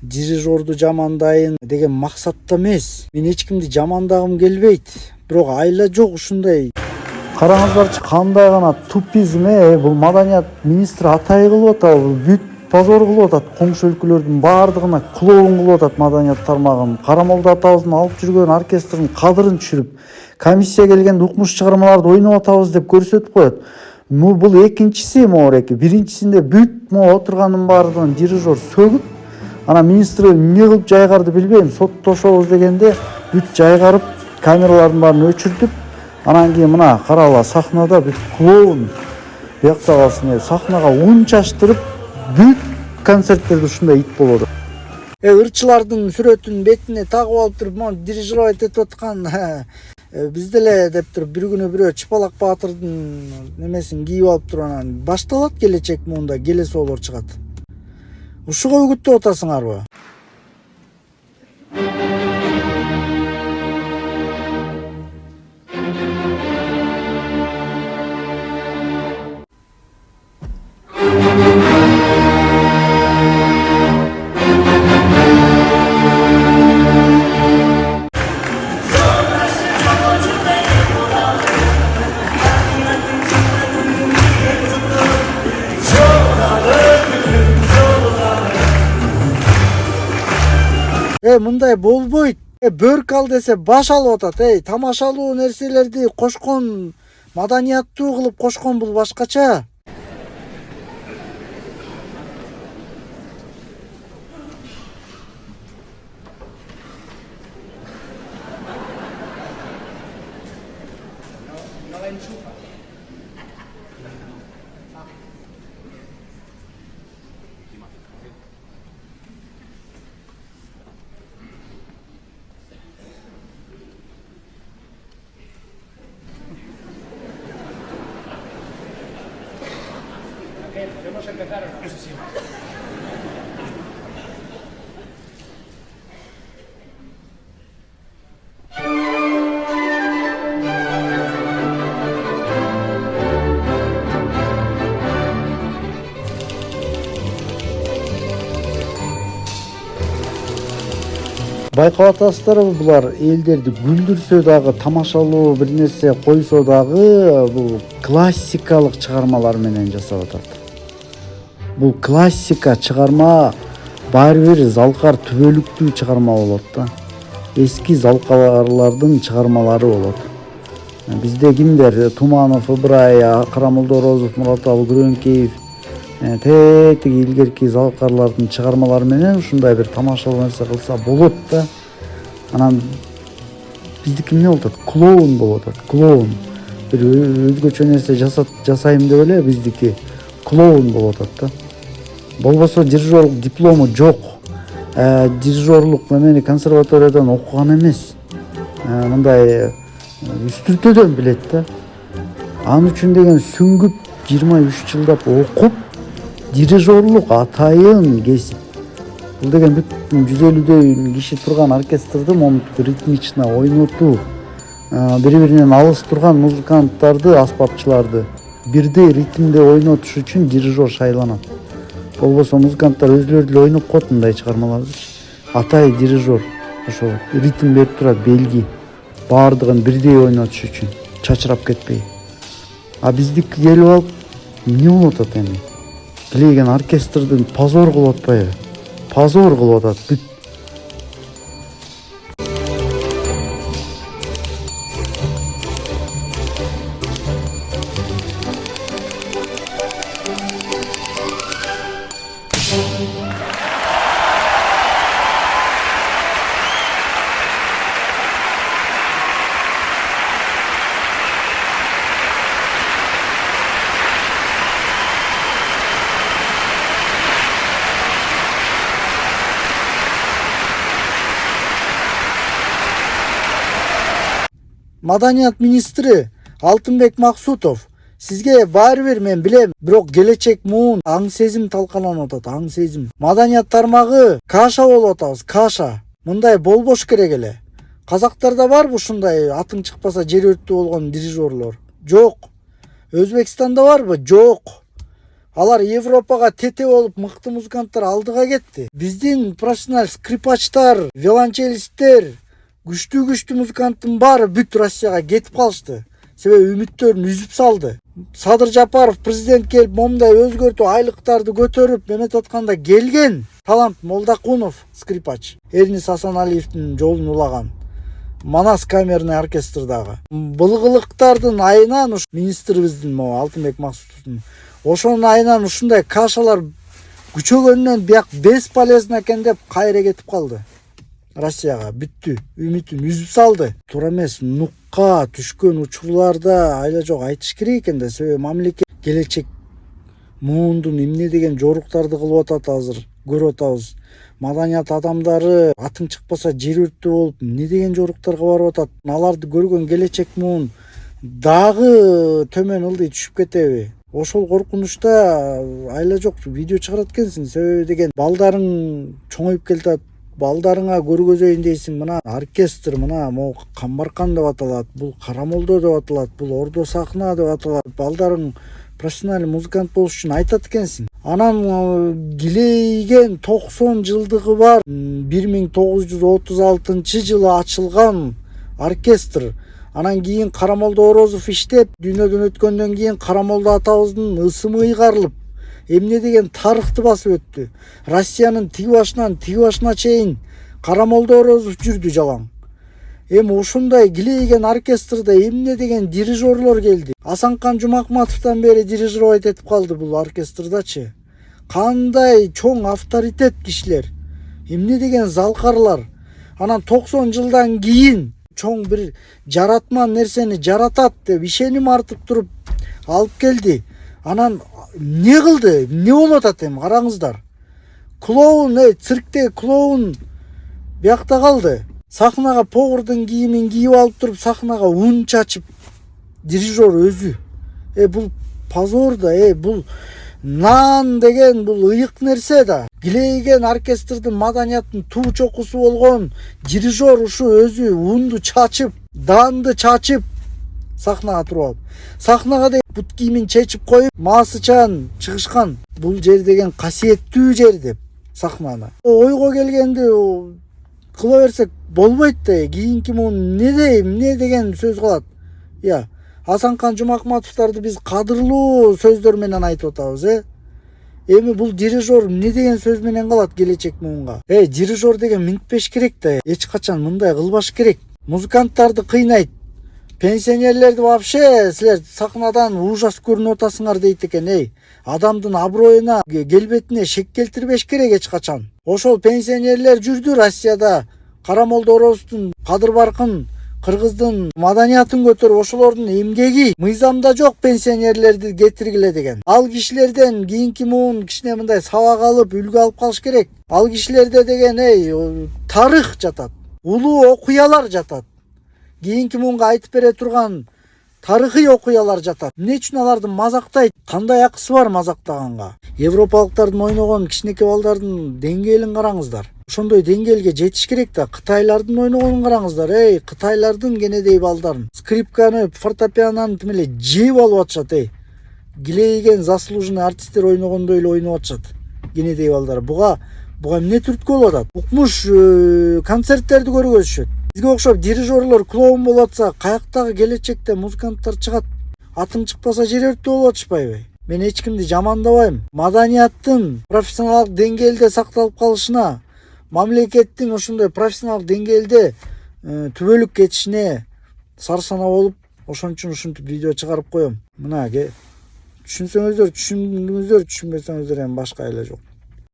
дирижерду жамандайын деген максатта эмес. Мен эч кимди жамандагым келбейт. Бирок айла жок ушундай. Караңыздарчы, кандай гана тупизм бул маданият министри атай кылып атабы, бүт позор кылып атат. Коңшу өлкөлөрдүн баардыгына клоун кылып атат маданият тармагын. Карамолдо атабыздын алып жүргөн оркестрдин кадырын түшүрүп, комиссия келгенде укмуш чыгармаларды ойноп атабыз деп көрсөтүп коет. Бул экинчиси моореки. Биринчисинде бүт отургандын баардыгын дирижер сөгүп, ана министр эмне кылып жайгарды билбейм, соттошобуз дегенде бүт жайгарып, камералардын баарын өчүртүп, анан кийин мына карала сахнада бүт клоун биякта калсын, сахнага un чачтырып, бүт концерттерде ушундай ит болот. Ырчылардын сүрөтүн бетине тагып алып туруп, мону дирижировать этип аткан биз деле деп туруп бир күнү бирөө Чыпалак Баатырдын немесин кийип алып туруп анан башталат келечек муунда келесоолор чыгат. Ушуга үгүттөп атасыңарбы? Мындай болбойт. Бөрк ал десе баш алып атат. Тамашалуу нерселерди кошкон, маданияттуу кылып кошкон, бул башкача. Podemos empezar o no? Eso sí. Байкап атасыздарбы, булар элдерди күлдүрсө дагы, тамашалоо бир нерсе койсо дагы бул классикалык чыгармалар менен жасап атат. Бул классика чыгарма баары бир залкар түбөлүктүү чыгарма болот да. Эски залкарлардын чыгармалары болот. Бизде кимдер? Туманов, Ыбырай, Карамолдо Орозов, Мураталы Күрөңкеев, тетиги илгерки залкарлардын чыгармалары менен ушундай бир тамашалуу нерсе кылса болот да. Анан биздики эмне болот? Клоун болот. Клоун. Бир өзгөчө нерсе жасайм деп эле биздики клоун болот да. Болбосо дирижерлук диплому жок. Дирижерлук немени консерваториядан окуган эмес. Мындай үстүртөдөн билет да. Анын үчүн деген сүңгүп 23 жылдап окуп, дирижерлук атайын кесип. Бул деген бүт 150дөй киши турган оркестрди момунтип ритмично ойнотуу, бири-биринен алыс турган музыканттарды, аспапчыларды бирдей ритмде ойнотуш үчүн дирижер шайланат. Болбосо музыканттар өзүлөрү деле ойноп коет мындай чыгармаларды. Атай дирижер ошо ритм берип турат, белги. Баардыгын бирдей ойнотуш үчүн, чачырап кетпей. Биздики келип алып эмне болуп атат эми? Билеген оркестрдин позор кылып атпайбы? Позор кылып атат бүт. Маданият министри Алтынбек Максутов, сизге баары бир мен билем, бирок келечек муун аң сезим талкаланып атат, аң сезим. Маданият тармагы каша болуп атабыз, каша. Мындай болбош керек эле. Казактарда барбы ушундай атың чыкпаса жер өрттүү болгон дирижерлор? Жок. Өзбекстанда барбы? Жок. Алар Европага тете болуп мыкты музыканттар алдыга кетти. Биздин профессионал скрипачтар, виолончелисттер, күчтүү музыканттын баары бүт Россияга кетип калышты. Себеби үмүттөрүн үзүп салды. Садыр Жапаров президент келип момундай өзгөртүү айлыктарды көтөрүп эметип атканда келген талант Молдокунов скрипач. Эрнис Асаналиевдин жолун улаган. Манас камерный оркестрдагы. Былгылыктардын айынан министрибиздин могу Алтынбек Максутовдун ошонун айынан ушундай кашалар күчөгөнүнөн бияк бесполезно экен деп кайра кетип калды. Россияга бүттү, үмүтүн үзүп салды. Туура эмес, нукка түшкөн учурларда айла жок айтыш керек экен да, себеби мамлекет келечек муундун эмне деген жоруктарды кылып атат азыр көрүп атабыз. Маданият адамдары атың чыкпаса жер өрттү болуп эмне деген жоруктарга барып атат. Аларды көргөн келечек муун дагы төмөн ылдый түшүп кетеби? Ошол коркунучта айла жок видео чыгарат экенсиң, себеби деген балдарың чоңоюп келатат. Балдарыңа көргөзөйүн дейсиң, мына оркестр, мына могу Камбаркан деп аталат, бул Карамолдо деп аталат, бул Ордо сахна деп аталат. Балдарың профессиональ музыкант болуш үчүн айтат экенсиң. Анан килейген 90 жылдыгы бар 1936 жылы ачылган оркестр. Анан кийин Карамолдо Орозов иштеп, дүйнөдөн өткөндөн кийин Карамолдо атабыздын ысымы ыйгарылып, эмне деген тарыхты басып өттү. Россиянын тиги башына чейин Карамолдо Орозов жүрдү жалаң. Эми ушундай килейген оркестрде эмне деген дирижерлор келди. Асанкан Жумакматовдон бери дирижировать этип калды бул оркестрдачы. Кандай чоң авторитет кишилер. Эмне деген залкарлар. Анан 90 жылдан кийин чоң бир жаратман нерсени жаратат деп ишеним артып туруп алып келди. Анан эмне кылды? Эмне болуп атат эми караңыздар. Клоун, цирктеги клоун биякта калды. Сахнага повардын кийимин кийип алып туруп сахнага ун чачып дирижер өзү. Бул позор да, бул нан деген бул ыйык нерсе да. Килейген оркестрдин маданияттын туу чокусу болгон дирижер ушу өзү унду чачып, данды чачып сахнага туруп алып. Сахнага да бут кийимин чечип коюп, маасычан чыгышкан. Бул жер деген касиеттүү жер деп сахнаны. Ойго келгенди кыла берсек болбойт да. Кийинки муун эмне деген сөз калат. Асанкан Жумакматовдорду биз кадырлуу сөздөр менен айтып атабыз, Эми бул дирижер эмне деген сөз менен калат келечек муунга? Дирижер деген минтпеш керек да. Эч качан мындай кылбаш керек. Музыканттарды кыйнайт. Пенсионерлерди вообще силер сахнадан ужас көрүнүп атасыңар дейт экен. Адамдын аброюна, келбетине шек келтирбеш керек эч качан. Ошол пенсионерлер жүрдү Россияда. Карамолдо Орозовдун Кадыр Баркын, кыргыздын маданиятын көтөрүп, ошолордун эмгеги мыйзамда жок пенсионерлерди кетиргиле деген. Ал кишилерден кийинки муун кичине мындай сабак алып, үлгү алып калыш керек. Ал кишилерде деген тарых жатат. Улуу окуялар жатат. Кийинки муунга айтып бере турган тарыхый окуялар жатат. Эмне үчүн аларды мазактайт? Кандай акысы бар мазактаганга? Европалыктардын ойногон кичинекей балдардын деңгээлин караңыздар. Ошондой деңгээлге жетиш керек да. Кытайлардын ойногонун караңыздар. Кытайлардын кенедей балдарын скрипканы, фортепианону тимеле жеп алып атышат. Килейген заслуженный артисттер ойногондой эле ойноп атышат. Кенедей балдар. Буга эмне түрткү болуп атат? Укмуш концерттерди көргөзүшөт. Бизге окшоп дирижерлор клоун болуп атса, каяктагы келечекте музыканттар чыгат. Атың чыкпаса жер өрттү болуп атышпайбы? Мен эч кимди жамандабайм. Маданияттын профессионалдык деңгээлде сакталып калышына, мамлекеттин ошондой профессионалдык деңгээлде түбөлүк кетишине сарсана болуп, ошон үчүн ушинтип видео чыгарып коем. Мына түшүнсөңүздөр, түшүндүңүздөр, түшүнбөсөңүздөр эми башка айла жок.